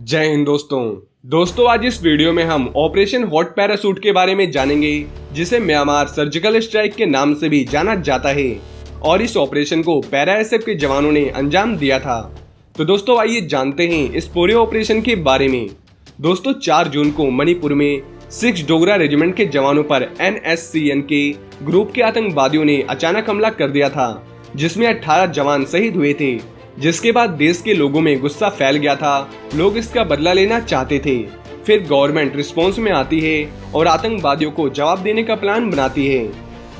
जय हिंद दोस्तों आज इस वीडियो में हम ऑपरेशन हॉट पैराशूट के बारे में जानेंगे, जिसे म्यांमार सर्जिकल स्ट्राइक के नाम से भी जाना जाता है। और इस ऑपरेशन को पैरा एसएफ के जवानों ने अंजाम दिया था। तो दोस्तों आइए जानते हैं इस पूरे ऑपरेशन के बारे में। दोस्तों 4 जून को मणिपुर में 6 डोगरा रेजिमेंट के जवानों पर NSCN के ग्रुप के आतंकवादियों ने अचानक हमला कर दिया था, जिसमें 18 जवान शहीद हुए थे। जिसके बाद देश के लोगों में गुस्सा फैल गया था, लोग इसका बदला लेना चाहते थे। फिर गवर्नमेंट रिस्पॉन्स में आती है और आतंकवादियों को जवाब देने का प्लान बनाती है।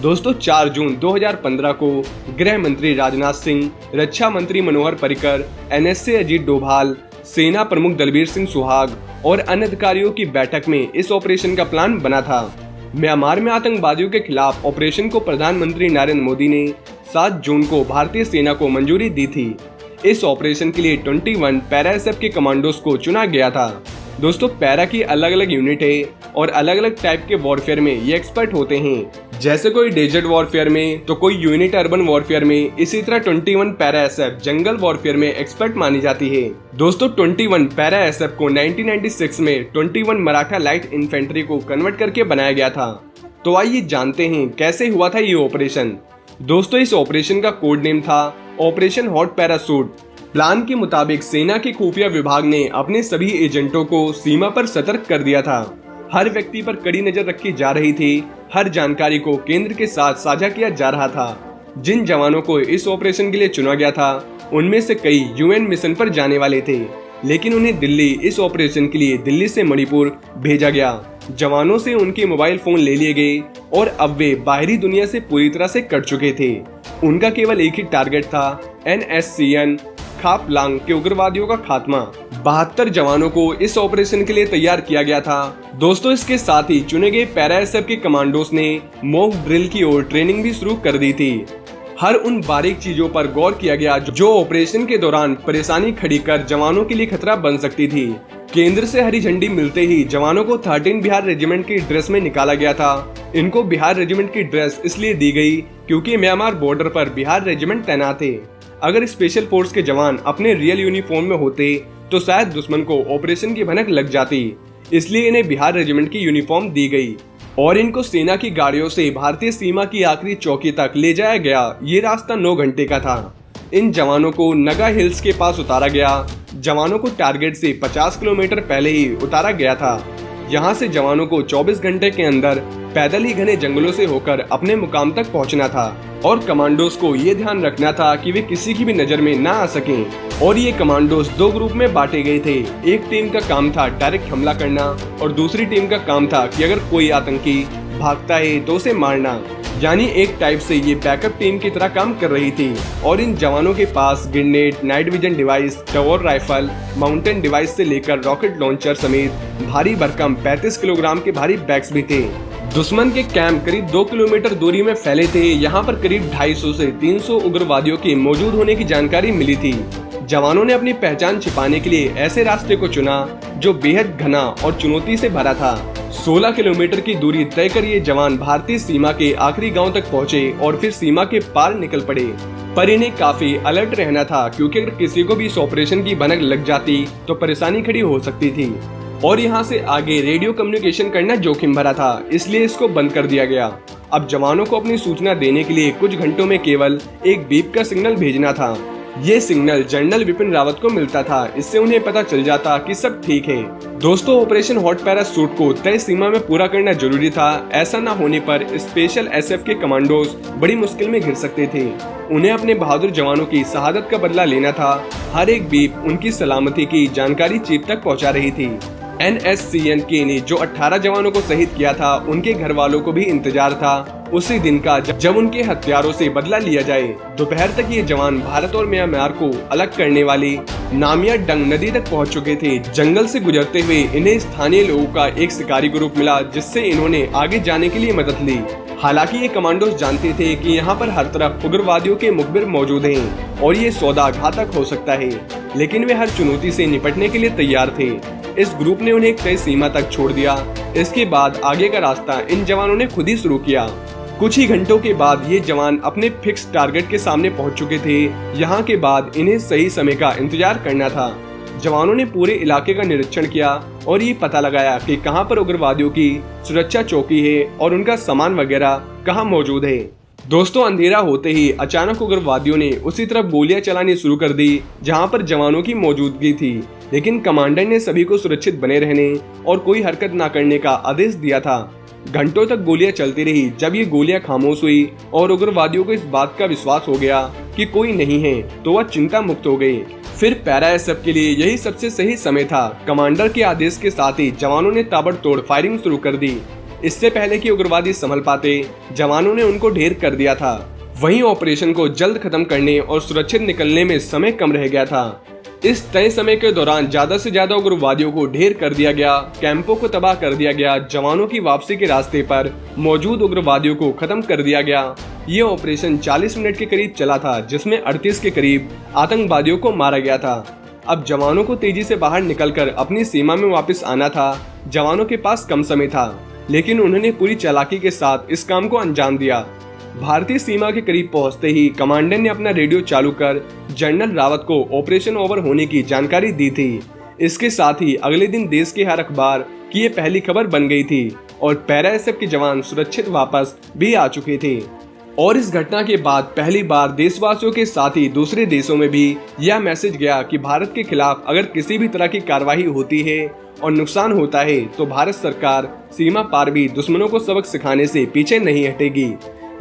दोस्तों 4 जून 2015 को गृह मंत्री राजनाथ सिंह, रक्षा मंत्री मनोहर पर्रिकर, NSA अजीत डोभाल, सेना प्रमुख दलबीर सिंह सुहाग और अन्य अधिकारियों की बैठक में इस ऑपरेशन का प्लान बना था। म्यांमार में आतंकवादियों के खिलाफ ऑपरेशन को प्रधानमंत्री नरेंद्र मोदी ने 7 जून को भारतीय सेना को मंजूरी दी थी। इस ऑपरेशन के लिए 21 पैरा एसएफ के कमांडोज को चुना गया था। दोस्तों पैरा की अलग अलग यूनिट है और अलग अलग टाइप के वॉरफेयर में ये एक्सपर्ट होते हैं। जैसे कोई डेजर्ट वॉरफेयर में तो कोई यूनिट अर्बन वॉरफेयर में, इसी तरह 21 पैरा एसएफ जंगल वॉरफेयर में एक्सपर्ट मानी जाती है। दोस्तों 21 पैरा एसएफ को 1996 में 21 मराठा लाइट इन्फेंट्री को कन्वर्ट करके बनाया गया था। तो आइए जानते हैं कैसे हुआ था ये ऑपरेशन। दोस्तों इस ऑपरेशन का कोड नेम था ऑपरेशन हॉट पैराशूट। प्लान के मुताबिक सेना के खुफिया विभाग ने अपने सभी एजेंटों को सीमा पर सतर्क कर दिया था। हर व्यक्ति पर कड़ी नजर रखी जा रही थी। हर जानकारी को केंद्र के साथ साझा किया जा रहा था। जिन जवानों को इस ऑपरेशन के लिए चुना गया था, उनमें से कई UN मिशन पर जाने वाले थे, लेकिन उन्हें दिल्ली इस ऑपरेशन के लिए दिल्ली से मणिपुर भेजा गया। जवानों से उनके मोबाइल फोन ले लिए गए और अब वे बाहरी दुनिया से पूरी तरह से कट चुके थे। उनका केवल एक ही टारगेट था, NSCN खापलांग के उग्रवादियों का खात्मा। 72 जवानों को इस ऑपरेशन के लिए तैयार किया गया था। दोस्तों इसके साथ ही चुने गए पैरा एसएफ के कमांडोस ने मॉक ड्रिल की ओर ट्रेनिंग भी शुरू कर दी थी। हर उन बारीक चीजों पर गौर किया गया जो ऑपरेशन के दौरान परेशानी खड़ी कर जवानों के लिए खतरा बन सकती थी। केंद्र से हरी झंडी मिलते ही जवानों को 13 बिहार रेजिमेंट की ड्रेस में निकाला गया था। इनको बिहार रेजिमेंट की ड्रेस इसलिए दी गई क्योंकि म्यांमार बॉर्डर पर बिहार रेजिमेंट तैनात थे। अगर स्पेशल फोर्स के जवान अपने रियल यूनिफॉर्म में होते तो शायद दुश्मन को ऑपरेशन की भनक लग जाती, इसलिए इन्हें बिहार रेजिमेंट की यूनिफॉर्म दी गई और इनको सेना की गाड़ियों से भारतीय सीमा की आखिरी चौकी तक ले जाया गया। ये रास्ता 9 घंटे का था। इन जवानों को नगा हिल्स के पास उतारा गया। जवानों को टारगेट से 50 किलोमीटर पहले ही उतारा गया था। यहाँ से जवानों को 24 घंटे के अंदर पैदल ही घने जंगलों से होकर अपने मुकाम तक पहुँचना था और कमांडोज को ये ध्यान रखना था कि वे किसी की भी नजर में ना आ सकें। और ये कमांडोज 2 ग्रुप में बांटे गए थे। एक टीम का काम था डायरेक्ट हमला करना और दूसरी टीम का काम था कि अगर कोई आतंकी भागता है तो उसे मारना। यानी एक टाइप से ये बैकअप टीम की तरह काम कर रही थी। और इन जवानों के पास grenade, night vision device, Tavor rifle, mountain device से लेकर रॉकेट लॉन्चर समेत भारी भरकम 35 किलोग्राम के भारी बैग्स भी थे। दुश्मन के कैंप करीब 2 किलोमीटर दूरी में फैले थे। यहाँ पर करीब 250 से 300 उग्रवादियों के मौजूद होने की जानकारी मिली थी। जवानों ने अपनी पहचान छिपाने के लिए ऐसे रास्ते को चुना जो बेहद घना और चुनौती से भरा था। 16 किलोमीटर की दूरी तय कर ये जवान भारतीय सीमा के आखिरी गांव तक पहुंचे और फिर सीमा के पार निकल पड़े। पर इन्हें काफी अलर्ट रहना था, क्योंकि अगर किसी को भी इस ऑपरेशन की भनक लग जाती तो परेशानी खड़ी हो सकती थी। और यहाँ से आगे रेडियो कम्युनिकेशन करना जोखिम भरा था, इसलिए इसको बंद कर दिया गया। अब जवानों को अपनी सूचना देने के लिए कुछ घंटों में केवल एक बीप का सिग्नल भेजना था। ये सिग्नल जनरल विपिन रावत को मिलता था। इससे उन्हें पता चल जाता कि सब ठीक है। दोस्तों ऑपरेशन हॉट पैराशूट को तय सीमा में पूरा करना जरूरी था। ऐसा न होने पर स्पेशल एसएफ के कमांडोज बड़ी मुश्किल में घिर सकते थे। उन्हें अपने बहादुर जवानों की शहादत का बदला लेना था। हर एक बीप उनकी सलामती की जानकारी चीफ तक पहुँचा रही थी। NSCN ने जो 18 जवानों को शहीद किया था, उनके घर वालों को भी इंतजार था उसी दिन का जब उनके हत्यारों से बदला लिया जाए। दोपहर तक ये जवान भारत और म्यांमार को अलग करने वाली नामिया डंग नदी तक पहुंच चुके थे। जंगल से गुजरते हुए इन्हें स्थानीय लोगों का एक शिकारी ग्रुप मिला, जिससे इन्होंने आगे जाने के लिए मदद ली। हालांकि ये कमांडोज जानते थे कि यहाँ पर हर तरफ उग्रवादियों के मुखबिर मौजूद हैं और ये सौदा घातक हो सकता है, लेकिन वे हर चुनौती से निपटने के लिए तैयार थे। इस ग्रुप ने उन्हें एक तय सीमा तक छोड़ दिया। इसके बाद आगे का रास्ता इन जवानों ने खुद ही शुरू किया। कुछ ही घंटों के बाद ये जवान अपने फिक्स टारगेट के सामने पहुंच चुके थे। यहाँ के बाद इन्हें सही समय का इंतजार करना था। जवानों ने पूरे इलाके का निरीक्षण किया और ये पता लगाया कि कहां पर उग्रवादियों की सुरक्षा चौकी है और उनका सामान वगैरह कहां मौजूद है। दोस्तों, अंधेरा होते ही अचानक उग्रवादियों ने उसी तरफ गोलियां चलानी शुरू कर दी जहां पर जवानों की मौजूदगी थी, लेकिन कमांडर ने सभी को सुरक्षित बने रहने और कोई हरकत न करने का आदेश दिया था। घंटों तक गोलियां चलती रही। जब ये गोलियां खामोश हुई और उग्रवादियों को इस बात का विश्वास हो गया कि कोई नहीं है, तो वह चिंता मुक्त हो गए। फिर पैरा एसएफ के लिए यही सबसे सही समय था। कमांडर के आदेश के साथ ही जवानों ने ताबड़तोड़ फायरिंग शुरू कर दी। इससे पहले कि उग्रवादी संभल पाते, जवानों ने उनको ढेर कर दिया था। वहीं ऑपरेशन को जल्द खत्म करने और सुरक्षित निकलने में समय कम रह गया था। इस तय समय के दौरान ज्यादा से ज्यादा उग्रवादियों को ढेर कर दिया गया, कैंपों को तबाह कर दिया गया, जवानों की वापसी के रास्ते पर मौजूद उग्रवादियों को खत्म कर दिया गया। ये ऑपरेशन 40 मिनट के करीब चला था, जिसमें 38 के करीब आतंकवादियों को मारा गया था। अब जवानों को तेजी से बाहर निकलकर अपनी सीमा में वापस आना था। जवानों के पास कम समय था, लेकिन उन्होंने पूरी चालाकी के साथ इस काम को अंजाम दिया। भारतीय सीमा के करीब पहुंचते ही कमांडर ने अपना रेडियो चालू कर जनरल रावत को ऑपरेशन ओवर होने की जानकारी दी थी। इसके साथ ही अगले दिन देश के हर अखबार की ये पहली खबर बन गई थी और पैरा एसएफ के जवान सुरक्षित वापस भी आ चुके थे। और इस घटना के बाद पहली बार देशवासियों के साथ ही दूसरे देशों में भी यह मैसेज गया कि भारत के खिलाफ अगर किसी भी तरह की कार्रवाई होती है और नुकसान होता है, तो भारत सरकार सीमा पार भी दुश्मनों को सबक सिखाने से पीछे नहीं हटेगी।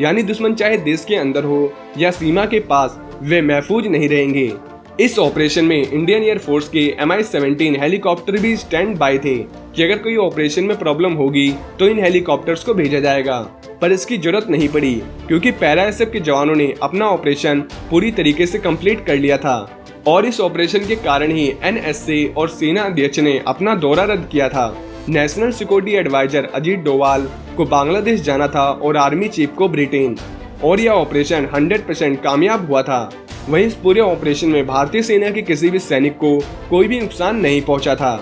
यानी दुश्मन चाहे देश के अंदर हो या सीमा के पास, वे महफूज नहीं रहेंगे। इस ऑपरेशन में इंडियन एयरफोर्स के Mi-17 हेलीकॉप्टर भी स्टैंड बाय थे कि अगर कोई ऑपरेशन में प्रॉब्लम होगी तो इन हेलीकॉप्टर्स को भेजा जाएगा, पर इसकी जरूरत नहीं पड़ी क्योंकि पैरा एसएफ के जवानों ने अपना ऑपरेशन पूरी तरीके से कंप्लीट कर लिया था। और इस ऑपरेशन के कारण ही NSA और सेना अध्यक्ष ने अपना दौरा रद्द किया था। National security adviser Ajit Doval को बांग्लादेश जाना था और आर्मी चीफ को ब्रिटेन, और यह ऑपरेशन 100% कामयाब हुआ था। वहीं इस पूरे ऑपरेशन में भारतीय सेना के किसी भी सैनिक को कोई भी नुकसान नहीं पहुंचा था।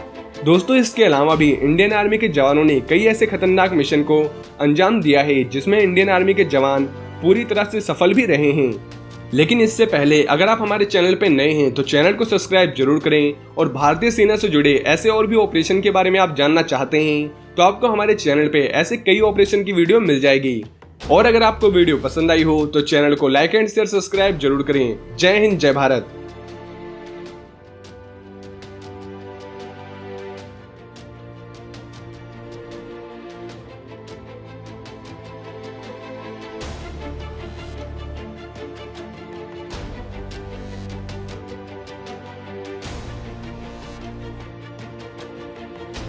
दोस्तों, इसके अलावा भी इंडियन आर्मी के जवानों ने कई ऐसे खतरनाक मिशन को अंजाम दिया है जिसमें इंडियन आर्मी के जवान पूरी तरह से सफल भी रहे हैं। लेकिन इससे पहले अगर आप हमारे चैनल पे नए हैं तो चैनल को सब्सक्राइब जरूर करें, और भारतीय सेना से जुड़े ऐसे और भी ऑपरेशन के बारे में आप जानना चाहते हैं तो आपको हमारे चैनल पे ऐसे कई ऑपरेशन की वीडियो मिल जाएगी। और अगर आपको वीडियो पसंद आई हो तो चैनल को लाइक एंड शेयर सब्सक्राइब जरूर करें। जय हिंद, जय भारत।